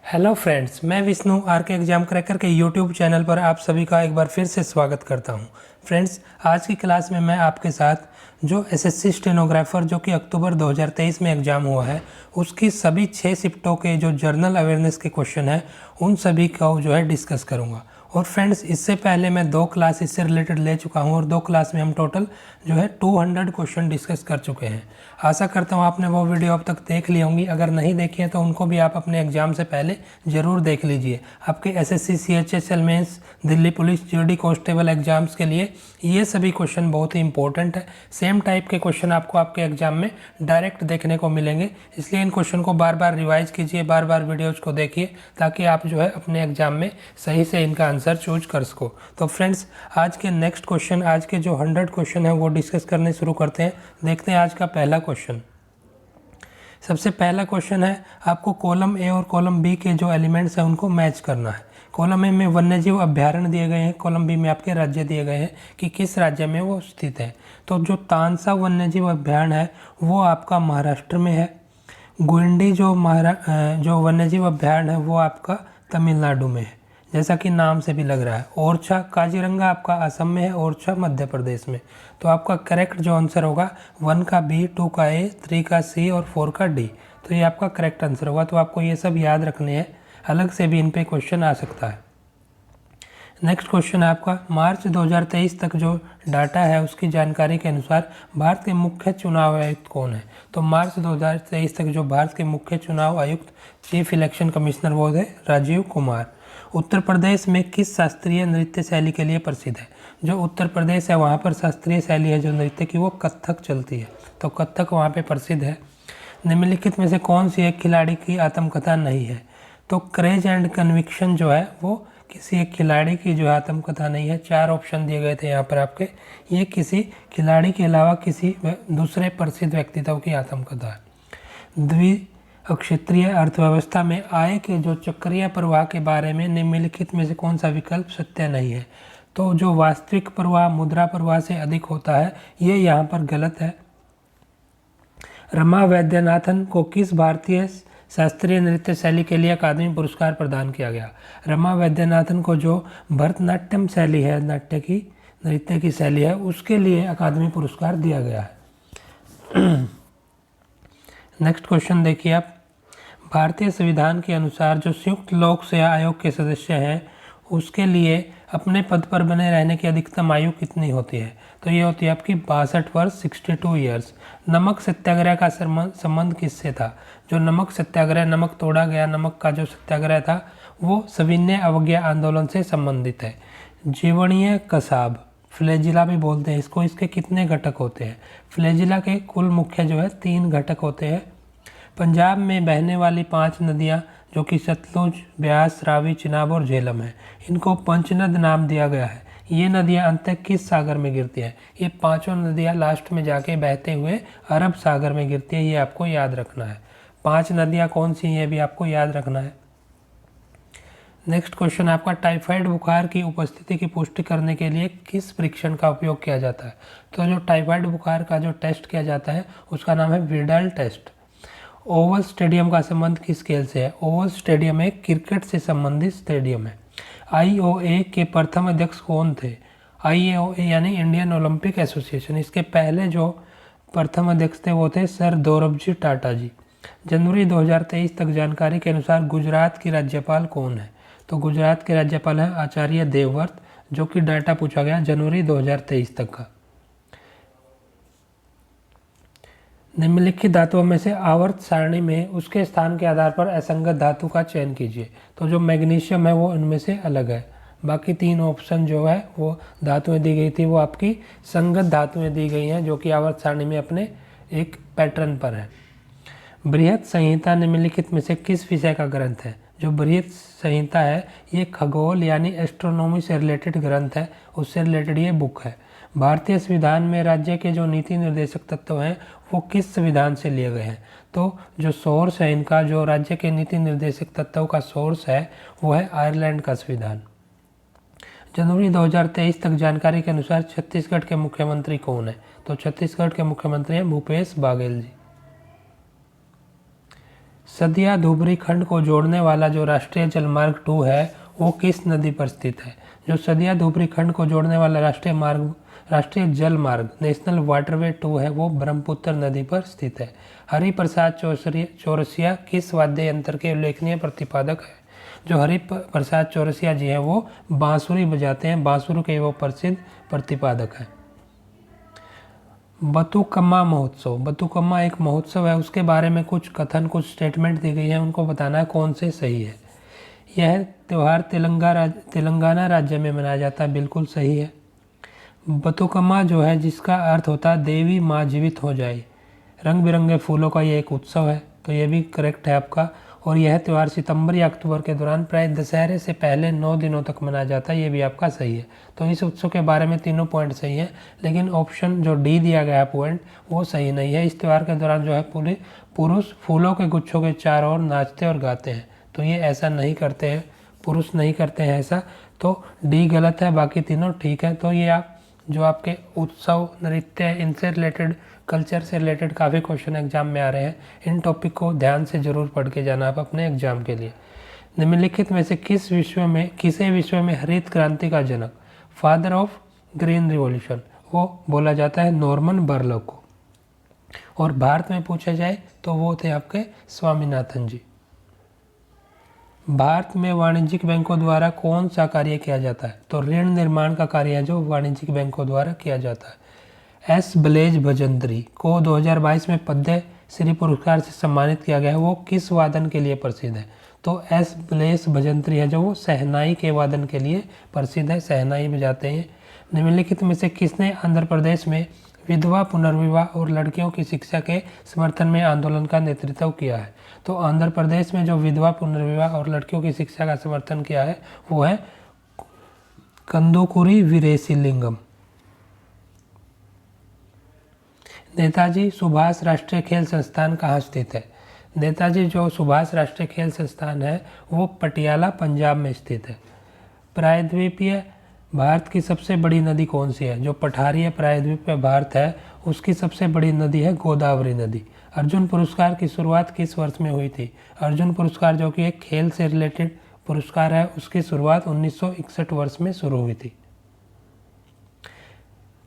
Hello friends, मैं Vishnu are के exam cracker के यूट्यूब चैनल पर आप सभी का एक बार फिर से स्वागत करता हूं। फ्रेंड्स, आज की क्लास में मैं आपके साथ जो एसएससी स्टेनोग्राफर जो कि अक्टूबर 2023 में एग्ज़ाम हुआ है उसकी सभी 6 शिफ्टों के जो जर्नल अवेयरनेस के क्वेश्चन हैं उन सभी को जो है डिस्कस करूँगा। और फ्रेंड्स, इससे पहले मैं 2 क्लास इससे रिलेटेड ले चुका हूं और 2 क्लास में हम टोटल जो है 200 क्वेश्चन डिस्कस कर चुके हैं। आशा करता हूं आपने वो वीडियो अब तक देख ली होंगी। अगर नहीं देखी है तो उनको भी आप अपने एग्जाम से पहले ज़रूर देख लीजिए। आपके SSC, CHSL mains, Delhi police, GD constable exams के लिए ये सभी क्वेश्चन बहुत ही इंपॉर्टेंट है। सेम टाइप के क्वेश्चन आपको आपके एग्जाम में डायरेक्ट देखने को मिलेंगे, इसलिए इन क्वेश्चन को बार बार रिवाइज कीजिए, बार बार वीडियोज़ को देखिए ताकि आप जो है अपने एग्जाम में सही से इनका आंसर चूज कर सको। तो फ्रेंड्स, आज के नेक्स्ट क्वेश्चन, आज के जो 100 क्वेश्चन हैं वो डिस्कस करने शुरू करते हैं। देखते हैं आज का पहला क्वेश्चन। सबसे पहला क्वेश्चन है, आपको कॉलम ए और कॉलम बी के जो एलिमेंट्स हैं उनको मैच करना है। कॉलम ए में वन्यजीव अभ्यारण्य दिए गए हैं, कॉलम बी में आपके राज्य दिए गए हैं कि किस राज्य में वो स्थित है। तो जो तानसा वन्यजीव अभ्यारण्य है वो आपका महाराष्ट्र में है। गुंडी जो वन्यजीव अभ्यारण्य है वो आपका तमिलनाडु में है, जैसा कि नाम से भी लग रहा है। ओरछा काजीरंगा आपका असम में है, ओरछा मध्य प्रदेश में। तो आपका करेक्ट जो आंसर होगा 1 का बी, 2 का ए, 3 का सी और 4 का डी। तो ये आपका करेक्ट आंसर होगा। तो आपको ये सब याद रखने हैं, अलग से भी इन पे क्वेश्चन आ सकता है। नेक्स्ट क्वेश्चन है आपका, मार्च 2023 तक जो डाटा है उसकी जानकारी के अनुसार भारत के मुख्य चुनाव आयुक्त कौन है। तो मार्च 2023 तक जो भारत के मुख्य चुनाव आयुक्त, चीफ इलेक्शन कमिश्नर वो थे राजीव कुमार। उत्तर प्रदेश में किस शास्त्रीय नृत्य शैली के लिए प्रसिद्ध है। जो उत्तर प्रदेश है वहाँ पर शास्त्रीय शैली है जो नृत्य की वो कथक चलती है, तो कथक वहाँ पे प्रसिद्ध है। निम्नलिखित में से कौन सी एक खिलाड़ी की आत्मकथा नहीं है। तो करेज एंड कन्विक्शन जो है वो किसी एक खिलाड़ी की जो आत्मकथा नहीं है। 4 ऑप्शन दिए गए थे यहाँ पर आपके, ये किसी खिलाड़ी के अलावा किसी दूसरे प्रसिद्ध व्यक्तित्व की आत्मकथा है। द्विअक्षेत्रीय अर्थव्यवस्था में आय के जो चक्रीय प्रवाह के बारे में निम्नलिखित में से कौन सा विकल्प सत्य नहीं है। तो जो वास्तविक प्रवाह मुद्रा प्रवाह से अधिक होता है, ये यहाँ पर गलत है। रमा वैद्यनाथन को किस भारतीय शास्त्रीय नृत्य शैली के लिए अकादमी पुरस्कार प्रदान किया गया। रमा वैद्यनाथन को जो भरतनाट्यम शैली है, नृत्य की शैली है, उसके लिए अकादमी पुरस्कार दिया गया है। नेक्स्ट क्वेश्चन देखिए आप, भारतीय संविधान के अनुसार जो संयुक्त लोक सेवा आयोग के सदस्य हैं उसके लिए अपने पद पर बने रहने की अधिकतम आयु कितनी होती है। तो ये होती है आपकी 62 वर्ष, 62 ईयर्स। नमक सत्याग्रह का संबंध किससे था। जो नमक सत्याग्रह, नमक तोड़ा गया नमक का जो सत्याग्रह था वो सविनय अवज्ञा आंदोलन से संबंधित है। जीवनीय कसाब, फ्लैजिला भी बोलते हैं इसको, इसके कितने घटक होते हैं। फ्लैजिला के कुल मुख्य जो है 3 घटक होते हैं। पंजाब में बहने वाली 5 नदियाँ जो कि सतलुज, ब्यास, रावी, चिनाब और झेलम है, इनको पंचनद नाम दिया गया है। ये नदियाँ अंततः किस सागर में गिरती हैं। ये 5 नदियाँ लास्ट में जाके बहते हुए अरब सागर में गिरती है, ये आपको याद रखना है। 5 नदियाँ कौन सी हैं ये भी आपको याद रखना है। नेक्स्ट क्वेश्चन आपका, टाइफाइड बुखार की उपस्थिति की पुष्टि करने के लिए किस परीक्षण का उपयोग किया जाता है। तो जो टाइफाइड बुखार का जो टेस्ट किया जाता है उसका नाम है विडाल टेस्ट। ओवल स्टेडियम का संबंध किस खेल से है। ओवल स्टेडियम एक क्रिकेट से संबंधित स्टेडियम है। आईओए के प्रथम अध्यक्ष कौन थे। आईओए यानी इंडियन ओलंपिक एसोसिएशन, इसके पहले जो प्रथम अध्यक्ष थे वो थे सर दोरबजी टाटा जी। जनवरी 2023 तक जानकारी के अनुसार गुजरात की राज्यपाल कौन है। तो गुजरात के राज्यपाल हैं आचार्य देवव्रत, जो कि डाटा पूछा गया जनवरी 2023 तक का। निम्नलिखित धातुओं में से आवर्त सारणी में उसके स्थान के आधार पर असंगत धातु का चयन कीजिए। तो जो मैग्नीशियम है वो इनमें से अलग है, बाकी 3 ऑप्शन जो है वो धातुएं दी गई थी वो आपकी संगत धातुएं दी गई हैं जो कि आवर्त सारणी में अपने एक पैटर्न पर है। बृहत संहिता निम्नलिखित में से किस विषय का ग्रंथ है। जो बृहत संहिता है ये खगोल यानी एस्ट्रोनॉमी से रिलेटेड ग्रंथ है, उससे रिलेटेड ये बुक है। भारतीय संविधान में राज्य के जो नीति निर्देशक तत्व हैं वो किस संविधान से लिए गए हैं। तो जो सोर्स है इनका, जो राज्य के नीति निर्देशक तत्वों का सोर्स है वो है आयरलैंड का संविधान। जनवरी 2023 तक जानकारी के अनुसार छत्तीसगढ़ के मुख्यमंत्री कौन है। तो छत्तीसगढ़ के मुख्यमंत्री हैं भूपेश बाघेल जी। सदिया धुबरी खंड को जोड़ने वाला जो राष्ट्रीय जलमार्ग 2 है वो किस नदी पर स्थित है? जो सदिया धुबरी खंड को जोड़ने वाला राष्ट्रीय जल मार्ग नेशनल वाटरवे 2 है वो ब्रह्मपुत्र नदी पर स्थित है। हरिप्रसाद चौरसिया किस वाद्य यंत्र के उल्लेखनीय प्रतिपादक है? जो हरिप्रसाद चौरसिया जी हैं वो बांसुरी बजाते हैं, बांसुरी के वो प्रसिद्ध प्रतिपादक हैं। बतुकम्मा महोत्सव, बतुकम्मा एक महोत्सव है, उसके बारे में कुछ कथन, कुछ स्टेटमेंट दी गई है, उनको बताना है कौन से सही है। यह त्यौहार तेलंगाना राज्य में मनाया जाता है, बिल्कुल सही है। बतुकम्मा जो है जिसका अर्थ होता है देवी माँ जीवित हो जाए, रंग बिरंगे फूलों का ये एक उत्सव है, तो ये भी करेक्ट है आपका। और यह त्यौहार सितंबर या अक्टूबर के दौरान प्राय दशहरे से पहले 9 दिनों तक मनाया जाता है, ये भी आपका सही है। तो इस उत्सव के बारे में तीनों पॉइंट सही है, लेकिन ऑप्शन जो डी दिया गया है पॉइंट वो सही नहीं है। इस त्यौहार के दौरान जो है पूरे पुरुष फूलों के गुच्छों के चारों ओर नाचते और गाते हैं, तो ये ऐसा नहीं करते हैं, पुरुष नहीं करते हैं ऐसा, तो डी गलत है, बाकी तीनों ठीक है। तो ये आप जो आपके उत्सव नृत्य इनसे रिलेटेड, कल्चर से रिलेटेड काफ़ी क्वेश्चन एग्जाम में आ रहे हैं, इन टॉपिक को ध्यान से जरूर पढ़ के जाना आप अपने एग्जाम के लिए। निम्नलिखित में से किसे विश्व में हरित क्रांति का जनक, फादर ऑफ ग्रीन रिवॉल्यूशन, वो बोला जाता है नॉर्मन बोरलॉग को। और भारत में पूछा जाए तो वो थे आपके स्वामीनाथन जी। भारत में वाणिज्यिक बैंकों द्वारा कौन सा कार्य किया जाता है? तो ऋण निर्माण का कार्य है जो वाणिज्यिक बैंकों द्वारा किया जाता है। एस ब्लेज भजंत्री को 2022 में पद्म श्री पुरस्कार से सम्मानित किया गया है, वो किस वादन के लिए प्रसिद्ध है? तो एस ब्लेज भजंत्री है जो वो शहनाई के वादन के लिए प्रसिद्ध है, शहनाई बजाते हैं। निम्नलिखित में से किसने आंध्र प्रदेश में विधवा पुनर्विवाह और लड़कियों की शिक्षा के समर्थन में आंदोलन का नेतृत्व किया है? तो आंध्र प्रदेश में जो विधवा पुनर्विवाह और लड़कियों की शिक्षा का समर्थन किया है वो है कंदुकुरी वीरेशलिंगम। नेताजी सुभाष राष्ट्रीय खेल संस्थान कहाँ स्थित है? नेताजी जो सुभाष राष्ट्रीय खेल संस्थान है वो पटियाला पंजाब में स्थित है। प्रायद्वीपीय भारत की सबसे बड़ी नदी कौन सी है? जो पठारीय प्रायद्वीपीय भारत है उसकी सबसे बड़ी नदी है गोदावरी नदी। अर्जुन पुरस्कार की शुरुआत किस वर्ष में हुई थी? अर्जुन पुरस्कार जो कि एक खेल से रिलेटेड पुरस्कार है, उसकी शुरुआत 1961 वर्ष में शुरू हुई थी।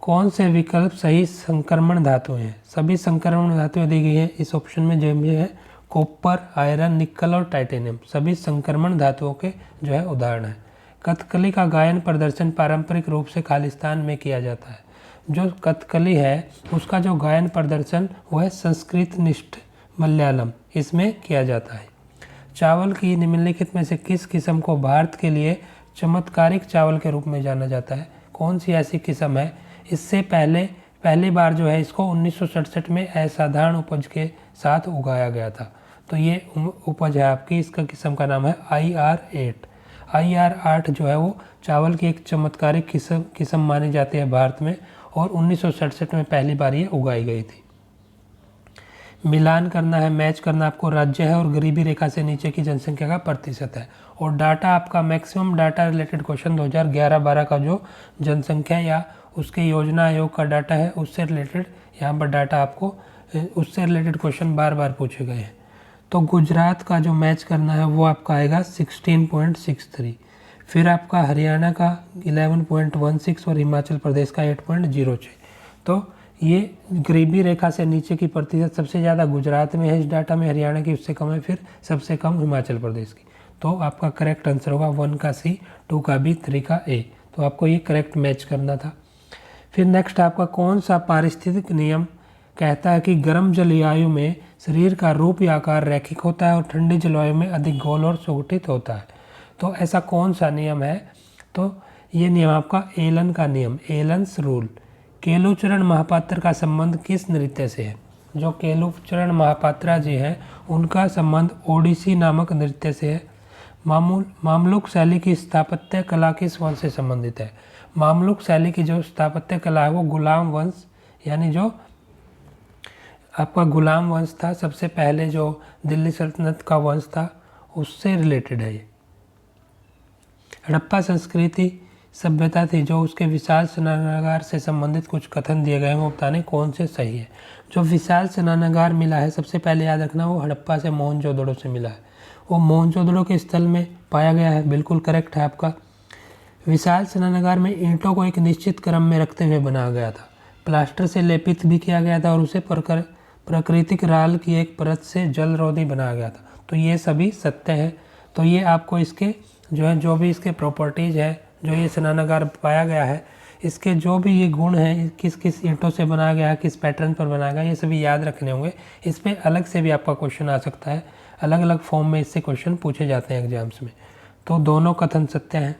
कौन से विकल्प सही संक्रमण धातु हैं? सभी संक्रमण धातुएं दी गई हैं इस ऑप्शन में, जो है कॉपर, आयरन, निकल और टाइटेनियम, सभी संक्रमण धातुओं के जो है उदाहरण है। कथकली का गायन प्रदर्शन पारंपरिक रूप से खालिस्तान में किया जाता है। जो कथकली है उसका जो गायन प्रदर्शन वो है संस्कृत निष्ठ मलयालम, इसमें किया जाता है। चावल की निम्नलिखित में से किस किस्म को भारत के लिए चमत्कारिक चावल के रूप में जाना जाता है? कौन सी ऐसी किस्म है? इससे पहली बार जो है इसको 1967 में असाधारण उपज के साथ उगाया गया था। तो ये उपज है आपकी, इसका किस्म का नाम है IR8। IR8 जो है वो चावल की एक चमत्कारिक किस्म मानी जाती है भारत में, और 1967 में पहली बार ये उगाई गई थी। मिलान करना है, मैच करना आपको राज्य है और गरीबी रेखा से नीचे की जनसंख्या का प्रतिशत है। और डाटा आपका मैक्सिमम डाटा रिलेटेड क्वेश्चन 2011-12 का जो जनसंख्या या उसके योजना आयोग का डाटा है उससे रिलेटेड यहाँ पर डाटा आपको, उससे रिलेटेड क्वेश्चन बार बार पूछे गए हैं। तो गुजरात का जो मैच करना है वो आपका आएगा 16.63, फिर आपका हरियाणा का 11.16 और हिमाचल प्रदेश का 8.06। तो ये गरीबी रेखा से नीचे की प्रतिशत सबसे ज़्यादा गुजरात में है इस डाटा में, हरियाणा की उससे कम है, फिर सबसे कम हिमाचल प्रदेश की। तो आपका करेक्ट आंसर होगा 1 का C, 2 का B, 3 का A। तो आपको ये करेक्ट मैच करना था। फिर नेक्स्ट आपका कौन सा पारिस्थितिक नियम कहता है कि गर्म जलवायु में शरीर का रूप या आकार रैखिक होता है और ठंडी जलवायु में अधिक गोल और सुगठित होता है? तो ऐसा कौन सा नियम है? तो ये नियम आपका एलन का नियम, एलन्स रूल। केलुचरण महापात्र का संबंध किस नृत्य से है? जो केलुचरण महापात्रा जी हैं उनका संबंध ओडिसी नामक नृत्य से है। मामलुक शैली की स्थापत्य कला किस वंश से संबंधित है? मामलुक शैली की जो स्थापत्य कला है वो गुलाम वंश, यानी जो आपका गुलाम वंश था, सबसे पहले जो दिल्ली सल्तनत का वंश था, उससे रिलेटेड है ये। हड़प्पा संस्कृति सभ्यता थी जो उसके विशाल स्नानागार से संबंधित कुछ कथन दिए गए हैं, वो बताने कौन से सही है। जो विशाल स्नानागार मिला है, सबसे पहले याद रखना वो हड़प्पा से मोहनजोदड़ो से मिला है। वो मोहनजोदड़ो के स्थल में पाया गया है, बिल्कुल करेक्ट है आपका। विशाल स्नानागार में ईंटों को एक निश्चित क्रम में रखते हुए बनाया गया था, प्लास्टर से लेपित भी किया गया था और उसे प्राकृतिक राल की एक परत से जलरोधी बनाया गया था। तो ये सभी सत्य है। तो ये आपको इसके जो भी इसके प्रॉपर्टीज़ है, जो ये स्नानागार पाया गया है, इसके जो भी ये गुण हैं, किस किस ईंटों से बनाया गया है, किस पैटर्न पर बनाया गया, ये सभी याद रखने होंगे। इस पर अलग से भी आपका क्वेश्चन आ सकता है, अलग अलग फॉर्म में इससे क्वेश्चन पूछे जाते हैं एग्जाम्स में। तो दोनों कथन सत्य हैं।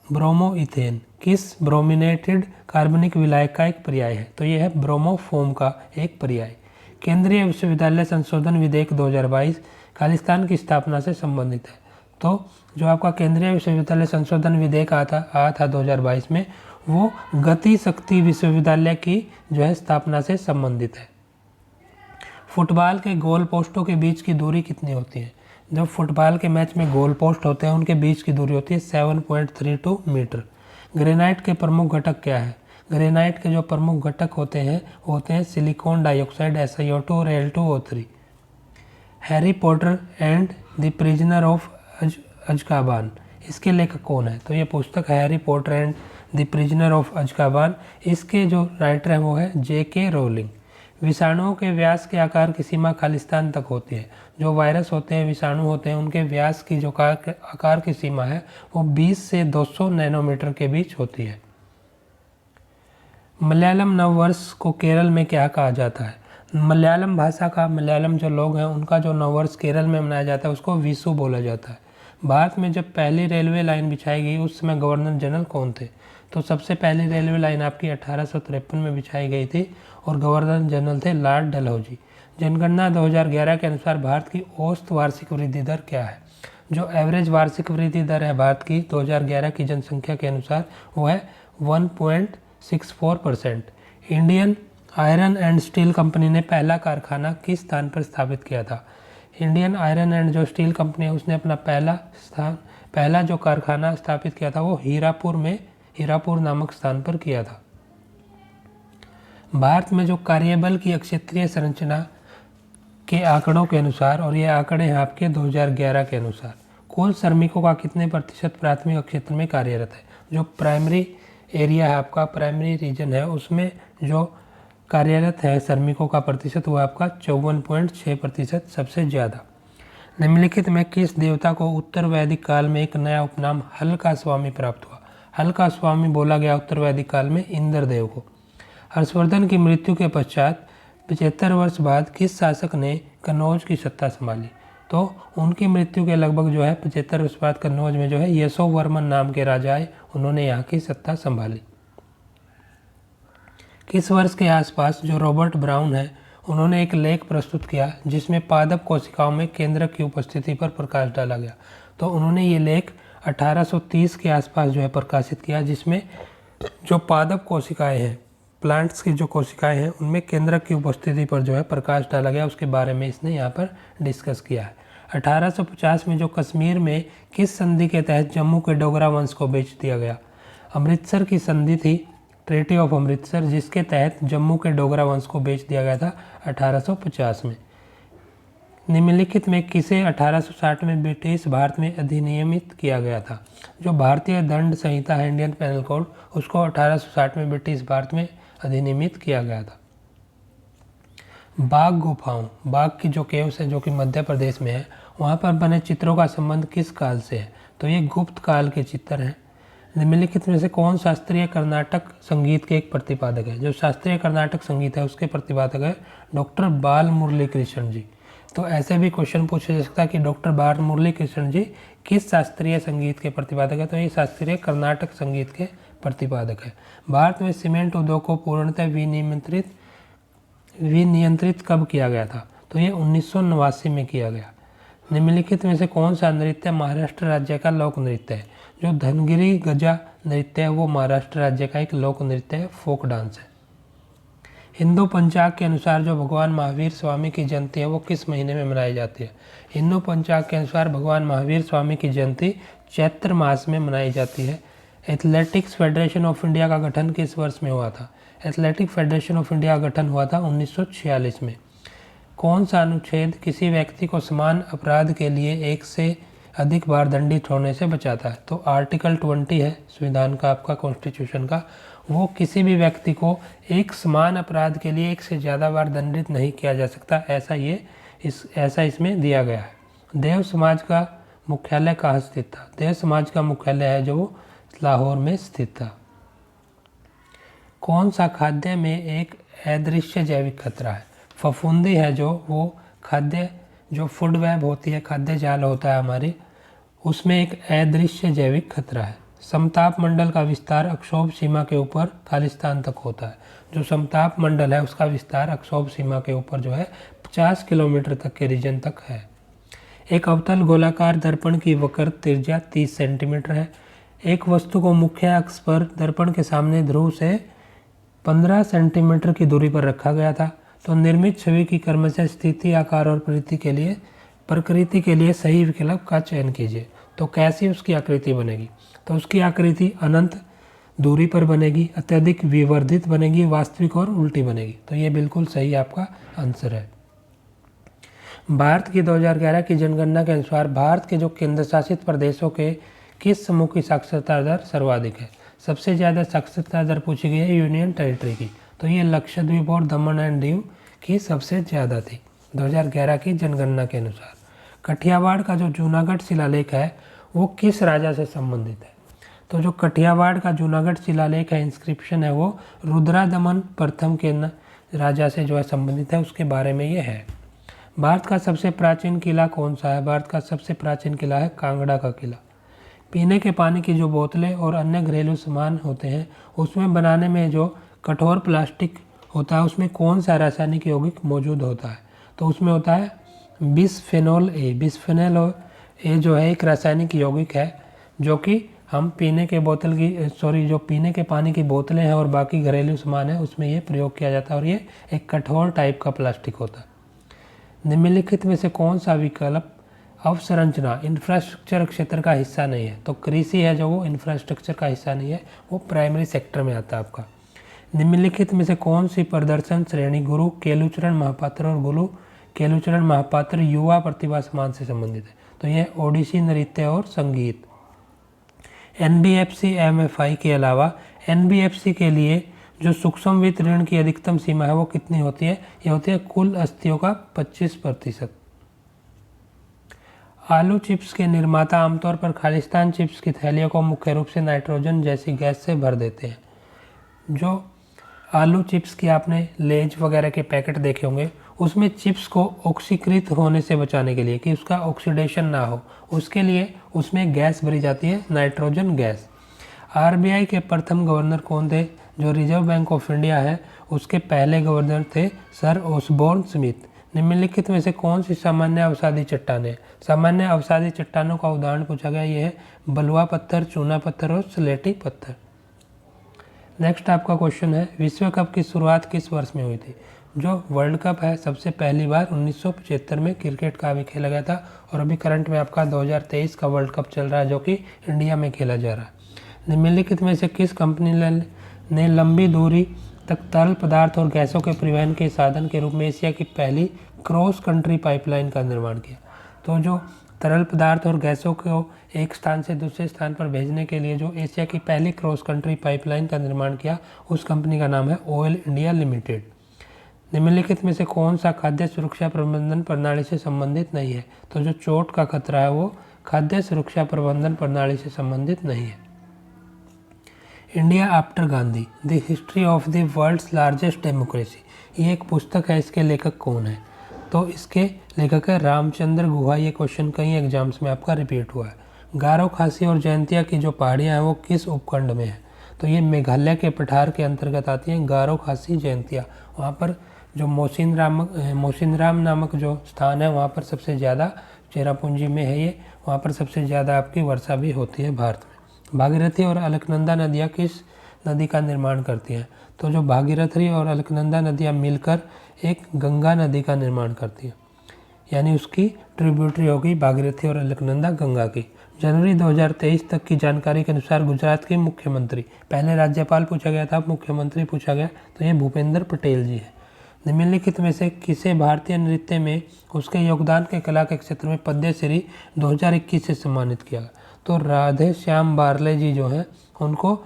ब्रोमोइथेन किस ब्रोमिनेटेड कार्बनिक विलायक का एक पर्याय है? तो ये है ब्रोमोफोम का एक पर्याय। केंद्रीय विश्वविद्यालय संशोधन विधेयक 2022 खालिस्तान की स्थापना से संबंधित है। तो जो आपका केंद्रीय विश्वविद्यालय संशोधन विधेयक आया था 2022 में, वो गति शक्ति विश्वविद्यालय की जो है स्थापना से संबंधित है। फुटबॉल के गोल पोस्टों के बीच की दूरी कितनी होती है? जब फुटबॉल के मैच में गोल पोस्ट होते हैं, उनके बीच की दूरी होती है 7.32 मीटर। ग्रेनाइट के प्रमुख घटक क्या है? ग्रेनाइट के जो प्रमुख घटक होते हैं सिलिकॉन डाइऑक्साइड SiO2 और Al2O3। Harry Potter and the prisoner of Azkaban, इसके लेखक कौन है? तो ये पुस्तक Harry Potter and the prisoner of Azkaban, इसके जो राइटर हैं वो है J.K. रोलिंग। विषाणुओं के व्यास के आकार की सीमा खालिस्तान तक होती है। जो वायरस होते हैं, विषाणु होते हैं, उनके व्यास की जो आकार की सीमा है वो 20 से 200 नैनोमीटर के बीच होती है। मलयालम नववर्ष को केरल में क्या कहा जाता है? मलयालम भाषा का, मलयालम जो लोग हैं उनका जो नववर्ष केरल में मनाया जाता है उसको विशु बोला जाता है। भारत में जब पहली रेलवे लाइन बिछाई गई उस समय गवर्नर जनरल कौन थे? तो सबसे पहली रेलवे लाइन आपकी 1853 में बिछाई गई थी और गवर्नर जनरल थे लॉर्ड डलहौजी। जनगणना 2011 के अनुसार भारत की औसत वार्षिक वृद्धि दर क्या है? जो एवरेज वार्षिक वृद्धि दर है भारत की 2011 की जनसंख्या के अनुसार वो है 1.64%। Indian iron and steel company ने पहला कारखाना किस स्थान पर स्थापित किया था? इंडियन आयरन एंड जो स्टील कंपनी है उसने अपना पहला जो कारखाना स्थापित किया था वो हीरापुर नामक स्थान पर किया था। भारत में जो कार्यबल की क्षेत्रीय संरचना के आंकड़ों के अनुसार, और ये आंकड़े हैं आपके 2011 के अनुसार, कुल श्रमिकों का कितने प्रतिशत प्राथमिक क्षेत्र में कार्यरत है? जो प्राइमरी एरिया है आपका, प्राइमरी रीजन है, उसमें जो कार्यरत है श्रमिकों का प्रतिशत वो आपका 54.6% सबसे ज़्यादा। निम्नलिखित में किस देवता को उत्तर वैदिक काल में एक नया उपनाम हल्का स्वामी प्राप्त हुआ? हल्का स्वामी बोला गया उत्तर वैदिक काल में इंद्रदेव को। हर्षवर्धन की मृत्यु के पश्चात 75 वर्ष बाद किस शासक ने कन्नौज की सत्ता संभाली? तो उनकी मृत्यु के लगभग जो है 75 वर्ष बाद कन्नौज में जो है यशोवर्मन नाम के राजा आए, उन्होंने यहाँ की सत्ता संभाली। किस वर्ष के आसपास जो रॉबर्ट ब्राउन है उन्होंने एक लेख प्रस्तुत किया जिसमें पादप कोशिकाओं में केंद्रक की उपस्थिति पर प्रकाश डाला गया? तो उन्होंने ये लेख 1830 के आसपास जो है प्रकाशित किया, जिसमें जो पादप कोशिकाएं हैं, प्लांट्स की जो कोशिकाएं हैं, उनमें केंद्रक की उपस्थिति पर जो है प्रकाश डाला गया, उसके बारे में इसने यहाँ पर डिस्कस किया है। 1850 में जो कश्मीर में किस संधि के तहत जम्मू के डोगरा वंश को बेच दिया गया? अमृतसर की संधि थी, ट्रीटी ऑफ अमृतसर, जिसके तहत जम्मू के डोगरा वंश को बेच दिया गया था 1850 में। निम्नलिखित में किसे 1860 में ब्रिटिश भारत में अधिनियमित किया गया था? जो भारतीय दंड संहिता है, इंडियन पेनल कोड, उसको 1860 में ब्रिटिश भारत में अधिनियमित किया गया था। बाघ गुफाओं, बाघ की जो केव्स है जो कि मध्य प्रदेश में है, वहाँ पर बने चित्रों का संबंध किस काल से है? तो ये गुप्त काल के चित्र हैं। निम्नलिखित में से कौन शास्त्रीय कर्नाटक संगीत के एक प्रतिपादक है? जो शास्त्रीय कर्नाटक संगीत है उसके प्रतिपादक है डॉक्टर बाल मुरली कृष्ण जी। तो ऐसे भी क्वेश्चन पूछा जा सकता है कि डॉक्टर बाल मुरली कृष्ण जी किस शास्त्रीय संगीत के प्रतिपादक है? तो ये शास्त्रीय कर्नाटक संगीत के प्रतिपादक है। भारत में सीमेंट उद्योग को पूर्णतः विनियंत्रित कब किया गया था? तो ये 1989 में किया गया। निम्नलिखित में से कौन सा नृत्य महाराष्ट्र राज्य का लोक नृत्य है? जो धनगिरी गजा नृत्य है वो महाराष्ट्र राज्य का एक लोक नृत्य है, फोक डांस है। हिंदू पंचांग के अनुसार जो भगवान महावीर स्वामी की जयंती है वो किस महीने में मनाई जाती है? हिंदू पंचांग के अनुसार भगवान महावीर स्वामी की जयंती चैत्र मास में मनाई जाती है। एथलेटिक्स फेडरेशन ऑफ इंडिया का गठन किस वर्ष में हुआ था? एथलेटिक फेडरेशन ऑफ इंडिया का गठन हुआ था 1946 में। कौन सा अनुच्छेद किसी व्यक्ति को समान अपराध के लिए एक से अधिक बार दंडित होने से बचाता है? तो आर्टिकल 20 है संविधान का, आपका कॉन्स्टिट्यूशन का। वो किसी भी व्यक्ति को एक समान अपराध के लिए एक से ज़्यादा बार दंडित नहीं किया जा सकता, ऐसा इसमें दिया गया है। देव समाज का मुख्यालय कहाँ स्थित था? देव समाज का मुख्यालय है जो वो लाहौर में स्थित था। कौन सा खाद्य में एक अदृश्य जैविक खतरा है? फफूंदी है जो वो खाद्य, जो फूड वेब होती है, खाद्य जाल होता है हमारी, उसमें एक अदृश्य जैविक खतरा है। समताप मंडल का विस्तार अक्षोभ सीमा के ऊपर खालिस्तान तक होता है। जो समताप मंडल है उसका विस्तार अक्षोभ सीमा के ऊपर जो है 50 किलोमीटर तक के रीजन तक है। एक अवतल गोलाकार दर्पण की वक्र त्रिज्या 30 सेंटीमीटर है। एक वस्तु को मुख्य अक्ष पर दर्पण के सामने ध्रुव से 15 सेंटीमीटर की दूरी पर रखा गया था। तो निर्मित छवि की क्रमशः स्थिति, आकार और प्रकृति के लिए सही विकल्प का चयन कीजिए। तो कैसी उसकी आकृति बनेगी? तो उसकी आकृति अनंत दूरी पर बनेगी, अत्यधिक विवर्धित बनेगी, वास्तविक और उल्टी बनेगी। तो ये बिल्कुल सही आपका आंसर है। भारत की 2011 की जनगणना के अनुसार भारत के जो केंद्र शासित प्रदेशों के किस समूह की साक्षरता दर सर्वाधिक है? सबसे ज़्यादा साक्षरता दर पूछी गई है यूनियन टेरिटरी की। तो ये लक्षद्वीप और दमन एंड दीव की सबसे ज़्यादा थी 2011 की जनगणना के अनुसार। कठियावाड़ का जो जूनागढ़ शिलालेख है वो किस राजा से संबंधित है? तो जो कठियावाड़ का जूनागढ़ शिलालेख है, इंस्क्रिप्शन है, वो रुद्रादमन प्रथम के राजा से जो है संबंधित है, उसके बारे में ये है। भारत का सबसे प्राचीन किला कौन सा है? भारत का सबसे प्राचीन किला है कांगड़ा का किला। पीने के पानी की जो बोतलें और अन्य घरेलू सामान होते हैं उसमें बनाने में जो कठोर प्लास्टिक होता है उसमें कौन सा रासायनिक यौगिक मौजूद होता है? तो उसमें होता है बिस्फेनॉल ए। बिस्फेनॉल ए जो है एक रासायनिक यौगिक है जो कि हम पीने के जो पीने के पानी की बोतलें हैं और बाकी घरेलू सामान है उसमें ये प्रयोग किया जाता है और ये एक कठोर टाइप का प्लास्टिक होता है। निम्नलिखित में से कौन सा विकल्प अवसंरचना इंफ्रास्ट्रक्चर क्षेत्र का हिस्सा नहीं है? तो कृषि है जो वो इंफ्रास्ट्रक्चर का हिस्सा नहीं है, वो प्राइमरी सेक्टर में आता है आपका। निम्नलिखित में से कौन सी प्रदर्शन श्रेणी गुरु केलुचरण महापात्र और गुरु केलुचरण महापात्र युवा प्रतिभा सम्मान से संबंधित है? तो यह ओडिसी, नृत्य और संगीत। NBFC MFI के अलावा NBFC के लिए जो सूक्ष्म वित्त ऋण की अधिकतम सीमा है वो कितनी होती है? ये होती है कुल आस्तियों का 25%। आलू चिप्स के निर्माता आमतौर पर खालिस्तान चिप्स की थैलियों को मुख्य रूप से नाइट्रोजन जैसी गैस से भर देते हैं। जो आलू चिप्स की आपने लेज वगैरह के पैकेट देखे होंगे उसमें चिप्स को ऑक्सीकृत होने से बचाने के लिए कि उसका ऑक्सीडेशन ना हो, उसके लिए उसमें गैस भरी जाती है, नाइट्रोजन गैस। RBI के प्रथम गवर्नर कौन थे? जो रिजर्व बैंक ऑफ इंडिया है उसके पहले गवर्नर थे सर ओसबोर्न स्मिथ। निम्नलिखित में से कौन सी सामान्य अवसादी चट्टानें? सामान्य अवसादी चट्टानों का उदाहरण पूछा गया, ये है बलुआ पत्थर, चूना पत्थर और स्लेटी पत्थर। नेक्स्ट आपका क्वेश्चन है विश्व कप की शुरुआत किस वर्ष में हुई थी? जो वर्ल्ड कप है सबसे पहली बार 1975 में क्रिकेट का भी खेला गया था और अभी करंट में आपका 2023 का वर्ल्ड कप चल रहा है जो कि इंडिया में खेला जा रहा है। निम्नलिखित में से किस कंपनी ने लंबी दूरी तक तरल पदार्थ और गैसों के परिवहन के साधन के रूप में एशिया की पहली क्रॉस कंट्री पाइपलाइन का निर्माण किया? तो जो तरल पदार्थ और गैसों को एक स्थान से दूसरे स्थान पर भेजने के लिए जो एशिया की पहली क्रॉस कंट्री पाइपलाइन का निर्माण किया उस कंपनी का नाम है ऑयल इंडिया लिमिटेड। निम्नलिखित में से कौन सा खाद्य सुरक्षा प्रबंधन प्रणाली से संबंधित नहीं है? तो जो चोट का खतरा है वो खाद्य सुरक्षा प्रबंधन प्रणाली से संबंधित नहीं है। India after Gandhi the history of the world's largest democracy, ये एक पुस्तक है, इसके लेखक कौन है? तो इसके लेखक है रामचंद्र गुहा। ये क्वेश्चन कई एग्जाम्स में आपका रिपीट हुआ है। गारो, खासी और जयंतिया की जो पहाड़ियाँ हैं वो किस उपखंड में है? तो ये मेघालय के पठार के अंतर्गत आती हैं, गारो, खासी, जयंतिया। वहाँ पर जो मोसिनराम नामक जो स्थान है वहाँ पर सबसे ज़्यादा, चेरापूंजी में है ये, वहाँ पर सबसे ज़्यादा आपकी वर्षा भी होती है भारत में। भागीरथी और अलकनंदा नदियाँ किस नदी का निर्माण करती हैं? तो जो भागीरथी और अलकनंदा नदियाँ मिलकर एक गंगा नदी का निर्माण करती हैं। यानी उसकी ट्रिब्यूटरी होगी भागीरथी और अलकनंदा गंगा की। जनवरी 2023 तक की जानकारी के अनुसार गुजरात के मुख्यमंत्री, पहले राज्यपाल पूछा गया था, अब मुख्यमंत्री पूछा गया, तो ये भूपेंद्र पटेल जी है। निम्नलिखित में से किसे भारतीय नृत्य में उसके योगदान के कला के क्षेत्र में पद्मश्री 2021 से सम्मानित किया गया? तो राधे श्याम बारले जी जो हैं उनको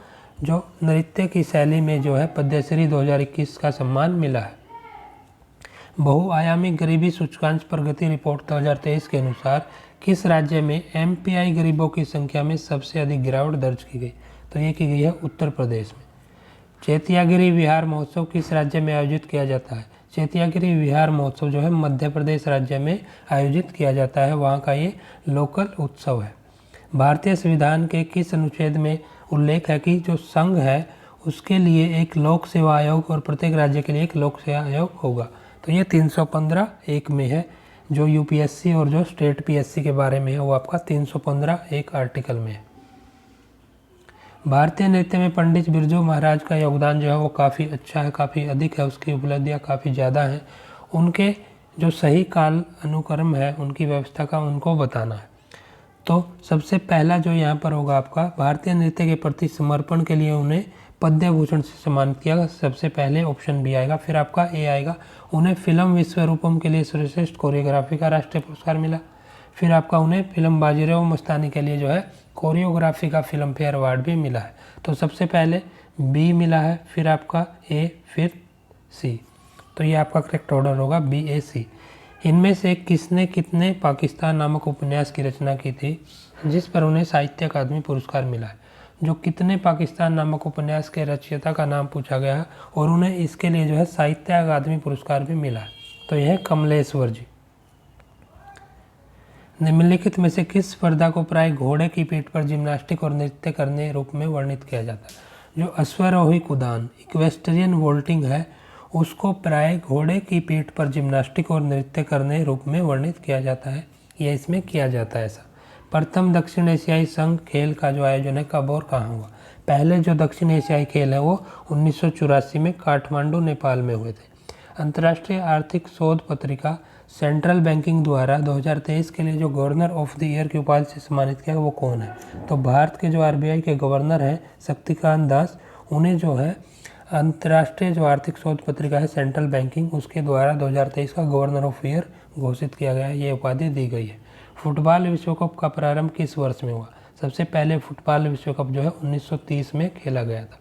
जो नृत्य की शैली में जो है पद्मश्री 2021 का सम्मान मिला है। बहुआयामी गरीबी सूचकांक प्रगति रिपोर्ट 2023 के अनुसार किस राज्य में एमपीआई गरीबों की संख्या में सबसे अधिक गिरावट दर्ज की गई? तो ये की गई है उत्तर प्रदेश में। चैत्यागिरी विहार महोत्सव किस राज्य में आयोजित किया जाता है? चैत्यागिरी विहार महोत्सव जो है मध्य प्रदेश राज्य में आयोजित किया जाता है, वहाँ का ये लोकल उत्सव है। भारतीय संविधान के किस अनुच्छेद में उल्लेख है कि जो संघ है उसके लिए एक लोक सेवा आयोग और प्रत्येक राज्य के लिए एक लोक सेवा आयोग होगा? तो ये 315(1) में है। जो यूपीएससी और जो स्टेट पीएससी के बारे में है वो आपका 315(1) आर्टिकल में है। भारतीय नृत्य में पंडित बिरजू महाराज का योगदान जो है वो काफ़ी अच्छा है, काफ़ी अधिक है, उसकी उपलब्धियाँ काफ़ी ज़्यादा हैं। उनके जो सही काल अनुक्रम है उनकी व्यवस्था का उनको बताना है। तो सबसे पहला जो यहाँ पर होगा आपका भारतीय नृत्य के प्रति समर्पण के लिए उन्हें पद्म भूषण से सम्मानित किया गया। सबसे पहले ऑप्शन बी आएगा, फिर आपका ए आएगा। उन्हें फिल्म विश्वरूपम के लिए सर्वश्रेष्ठ कोरियोग्राफी का राष्ट्रीय पुरस्कार मिला। फिर आपका उन्हें फिल्म बाजीराव मस्तानी के लिए जो है कोरियोग्राफी का फिल्म फेयर अवार्ड भी मिला है। तो सबसे पहले बी मिला है, फिर आपका ए, फिर सी। तो ये आपका करेक्ट ऑर्डर होगा बी, ए, सी। इनमें से किसने कितने पाकिस्तान नामक उपन्यास की रचना की थी जिस पर उन्हें साहित्य अकादमी पुरस्कार मिला है? जो कितने पाकिस्तान नामक उपन्यास के रचयिता का नाम पूछा गया है और उन्हें इसके लिए जो है साहित्य अकादमी पुरस्कार भी मिला है। तो यह है कमलेश्वर जी। निम्नलिखित में से किस स्पर्धा को प्राय घोड़े की पीठ पर जिम्नास्टिक और नृत्य करने रूप में वर्णित किया जाता है? जो अश्वारोही कुदान इक्वेस्ट्रियन वोल्टिंग है उसको प्राय घोड़े की पीठ पर जिम्नास्टिक और नृत्य करने रूप में वर्णित किया जाता है। यह इसमें किया जाता है ऐसा। प्रथम दक्षिण एशियाई संघ खेल का जो आयोजन है कब और कहाँ हुआ? पहले जो दक्षिण एशियाई खेल है वो 1984 में काठमांडू नेपाल में हुए थे। अंतर्राष्ट्रीय आर्थिक शोध पत्रिका सेंट्रल बैंकिंग द्वारा 2023 के लिए जो गवर्नर ऑफ द ईयर की उपाधि से सम्मानित किया वो कौन है? तो भारत के जो आरबीआई के गवर्नर हैं शक्तिकांत दास, उन्हें जो है अंतर्राष्ट्रीय जो आर्थिक शोध पत्रिका है सेंट्रल बैंकिंग उसके द्वारा 2023 का गवर्नर ऑफ ईयर घोषित किया गया है, ये उपाधि दी गई है। फुटबॉल विश्व कप का प्रारंभ किस वर्ष में हुआ? सबसे पहले फुटबॉल विश्व कप जो है 1930 में खेला गया था।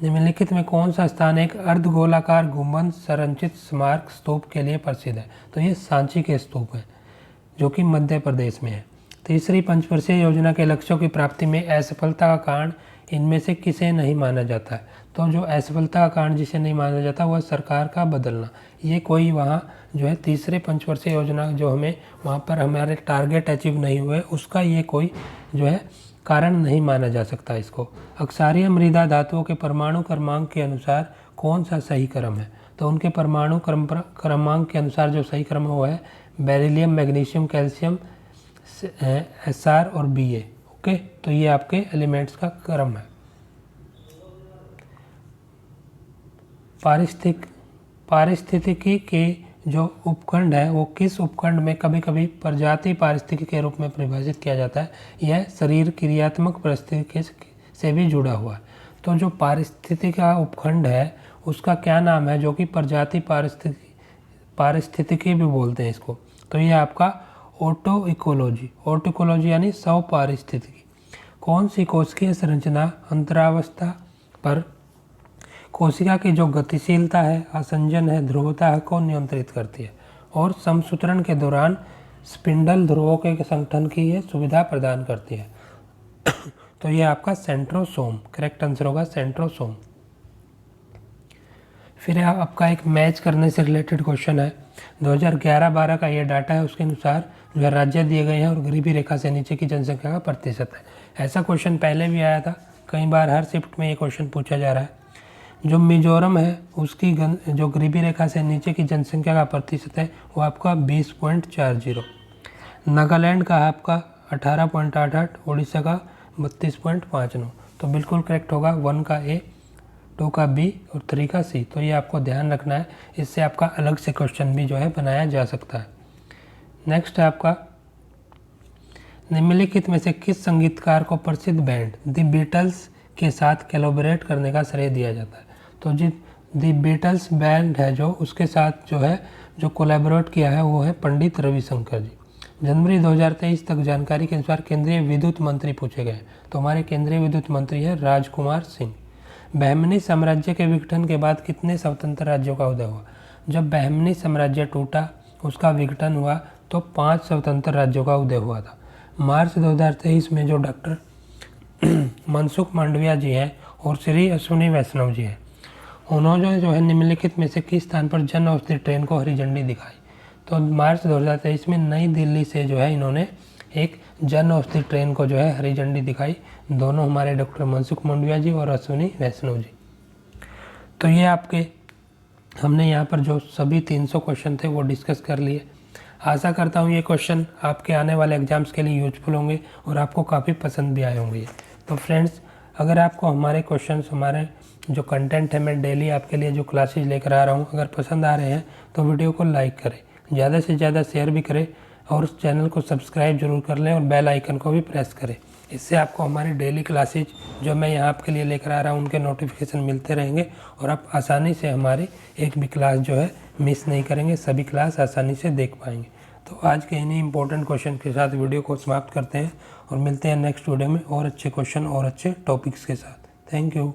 निम्नलिखित में कौन सा स्थान एक अर्धगोलाकार गुंबद संरचित स्मारक स्तूप के लिए प्रसिद्ध है? तो ये सांची के स्तूप है जो कि मध्य प्रदेश में है। तीसरी पंचवर्षीय योजना के लक्ष्यों की प्राप्ति में असफलता का कारण इनमें से किसे नहीं माना जाता है? तो जो असफलता का कारण जिसे नहीं माना जाता वह सरकार का बदलना। ये कोई वहाँ जो है तीसरे पंचवर्षीय योजना जो हमें वहाँ पर हमारे टारगेट अचीव नहीं हुए उसका ये कोई जो है कारण नहीं माना जा सकता इसको। अक्षारीय मृदा धातुओं के परमाणु क्रमांक के अनुसार कौन सा सही क्रम है? तो उनके परमाणु क्रमांक के अनुसार जो सही क्रम है वो है बेरिलियम, मैग्नीशियम, कैल्शियम, एसआर और बीए। ओके, तो ये आपके एलिमेंट्स का क्रम है। पारिस्थितिकी के जो उपखंड है वो किस उपखंड में कभी कभी प्रजाति पारिस्थितिकी के रूप में परिभाषित किया जाता है? यह शरीर क्रियात्मक परिस्थिति से भी जुड़ा हुआ है। तो जो पारिस्थितिकी का उपखंड है उसका क्या नाम है जो कि प्रजाति पारिस्थितिकी भी बोलते हैं इसको? तो ये आपका ऑटो इकोलॉजी यानी स्व पारिस्थितिकी। कौन सी कोशिकीय संरचना अंतरावस्था पर कोशिका की जो गतिशीलता है, आसंजन है, ध्रुवता है को नियंत्रित करती है और समसूत्रण के दौरान स्पिंडल ध्रुवों के संगठन की ये सुविधा प्रदान करती है? तो ये आपका सेंट्रोसोम करेक्ट आंसर होगा, सेंट्रोसोम। फिर आपका एक मैच करने से रिलेटेड क्वेश्चन है। 2011-12 का ये डाटा है, उसके अनुसार जो है राज्य दिए गए हैं और गरीबी रेखा से नीचे की जनसंख्या का प्रतिशत है। ऐसा क्वेश्चन पहले भी आया था, कई बार हर शिफ्ट में ये क्वेश्चन पूछा जा रहा है। जो मिजोरम है उसकी जो गरीबी रेखा से नीचे की जनसंख्या का प्रतिशत है वो आपका 20.40। नागालैंड का आपका 18.88, उड़ीसा का 32.59। तो बिल्कुल करेक्ट होगा 1 का ए 2 का बी और 3 का सी। तो ये आपको ध्यान रखना है, इससे आपका अलग से क्वेश्चन भी जो है बनाया जा सकता है। नेक्स्ट है आपका, निम्नलिखित में से किस संगीतकार को प्रसिद्ध बैंड द बीटल्स के साथ कोलैबोरेट करने का श्रेय दिया जाता है? तो जी द बीटल्स बैंड है जो, उसके साथ जो है जो कोलैबोरेट किया है वो है पंडित रविशंकर जी। जनवरी 2023 तक जानकारी के अनुसार केंद्रीय विद्युत मंत्री पूछे गए, तो हमारे केंद्रीय विद्युत मंत्री है राजकुमार सिंह। बहमनी साम्राज्य के विघटन के बाद कितने स्वतंत्र राज्यों का उदय हुआ? जब बहमनी साम्राज्य टूटा, उसका विघटन हुआ, तो 5 स्वतंत्र राज्यों का उदय हुआ था। मार्च 2023 में जो डॉक्टर मनसुख मांडविया जी हैं और श्री अश्विनी वैष्णव जी हैं, उन्होंने जो है निम्नलिखित में से किस स्थान पर जन औषधि ट्रेन को हरी झंडी दिखाई? तो मार्च 2023 में नई दिल्ली से जो है इन्होंने एक जन औषधि ट्रेन को जो है हरी झंडी दिखाई। दोनों हमारे डॉक्टर मनसुख मांडविया जी और अश्विनी वैष्णव जी। तो ये आपके हमने यहाँ पर जो सभी 300 क्वेश्चन थे वो डिस्कस कर लिए। आशा करता हूँ ये क्वेश्चन आपके आने वाले एग्जाम्स के लिए यूजफुल होंगे और आपको काफ़ी पसंद भी आए होंगे। तो फ्रेंड्स, अगर आपको हमारे क्वेश्चंस, हमारे जो कंटेंट है, मैं डेली आपके लिए जो क्लासेज लेकर आ रहा हूँ, अगर पसंद आ रहे हैं तो वीडियो को लाइक करें, ज़्यादा से ज़्यादा शेयर भी करें और उस चैनल को सब्सक्राइब जरूर कर लें और बेल आइकन को भी प्रेस करें। इससे आपको हमारी डेली क्लासेज जो मैं यहाँ आपके लिए लेकर आ रहा हूँ उनके नोटिफिकेशन मिलते रहेंगे और आप आसानी से हमारी एक भी क्लास जो है मिस नहीं करेंगे, सभी क्लास आसानी से देख पाएंगे। तो आज के इन्हीं इंपॉर्टेंट क्वेश्चन के साथ वीडियो को समाप्त करते हैं और मिलते हैं नेक्स्ट वीडियो में और अच्छे क्वेश्चन और अच्छे टॉपिक्स के साथ। Thank you.